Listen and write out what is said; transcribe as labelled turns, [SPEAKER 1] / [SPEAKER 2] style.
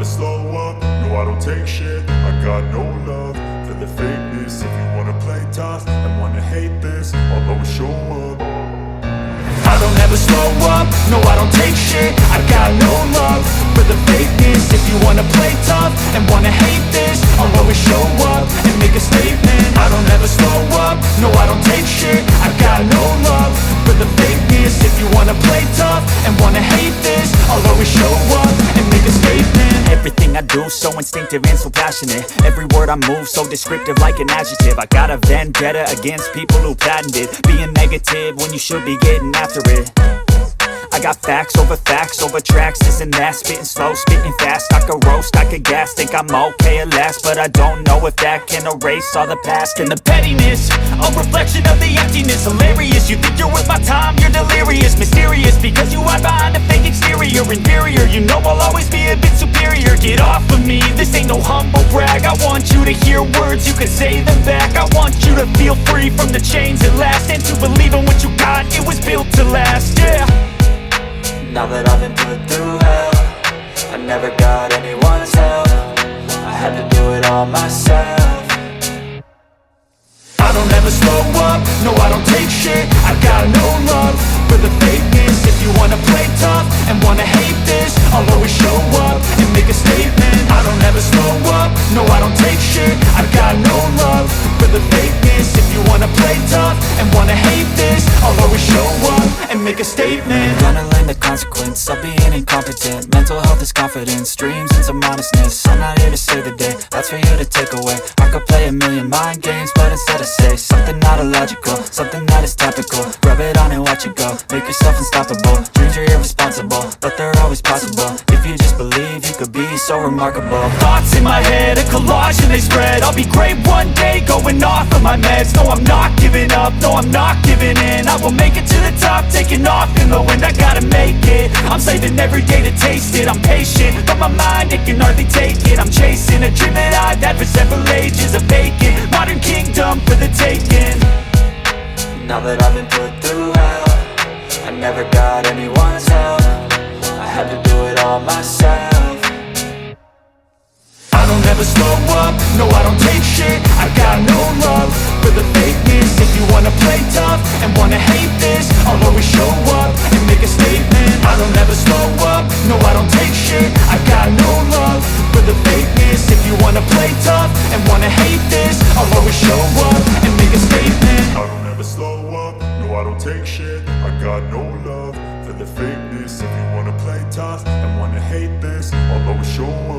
[SPEAKER 1] never slow up, no I don't take shit. I got no love for the fakeness. If you wanna play tough and wanna hate this, I'll always show up. I don't ever slow up, no I don't take shit. I got no love for the fakeness. If you wanna play tough and wanna hate this, I'll always show up and make a statement. I don't ever slow up, no I don't take shit. I got no love for the fakeness. If you wanna play tough and wanna hate this, I'll always show up and make a statement.
[SPEAKER 2] Everything I do so instinctive and so passionate. Every word I move so descriptive like an adjective. I got a vendetta against people who patented being negative when you should be getting after it. I got facts over tracks, this and that. Spitting slow, spitting fast. I could roast, I could gas. Think I'm okay at last, but I don't know if that can erase all the past. And the pettiness, a reflection of the emptiness. Hilarious, you think you're worth my time, you're delirious. Mysterious, because you hide behind a fake exterior. Inferior, you know I'll always be a bit superior. Get off of me, this ain't no humble brag. I want you to hear words, you can say them back. I want you to feel free from the chains at last, and to believe in what you got, it was built to last, yeah.
[SPEAKER 3] Now that I've been put through hell, I never got anyone's help. I had to do it all myself.
[SPEAKER 1] I don't ever slow up, no I don't take shit. I got no love for the fakeness. If you wanna play tough and wanna hate this, I'll always show up and make a statement. I don't ever slow up, no I don't take shit. I got no love for the fakeness. If you wanna play tough and wanna hate this, I'll always show up and make a statement.
[SPEAKER 3] Gonna learn the consequence of being incompetent. Mental health is confidence, dreams and some honestness. I'm not here to save the day, that's for you to take away. I could play a million mind games, but instead I say something not illogical, something that is topical. Rub it on and watch it go, make yourself unstoppable. Dreams are irresponsible, but they're always possible. If you just believe, you could be so remarkable.
[SPEAKER 2] Thoughts in my head, a collage and they spread. I'll be great one day, going off of my meds. No, I'm not giving up, no, I'm not giving in. I will make it to the top, taking off in the wind. I gotta make it, I'm saving every day to taste it. I'm patient, but my mind, it can hardly take it. I'm chasing a dream that I've had for several ages. A vacant, modern kingdom for the taking.
[SPEAKER 3] Now that I've been put through hell, I never got anyone's help. I had to do it all myself.
[SPEAKER 1] I don't ever slow up, no I don't take shit. I got no love for the fakeness. If you wanna play tough and wanna hate this, I'll always show up and make a statement. I don't ever slow up, no I don't take shit. I got no love for the fakeness. If you wanna play tough and wanna hate this, I'll always show up and make a statement. I don't ever slow up, no I don't take shit. I got no love for the fakeness. If you wanna play tough and wanna hate this, I'll always show up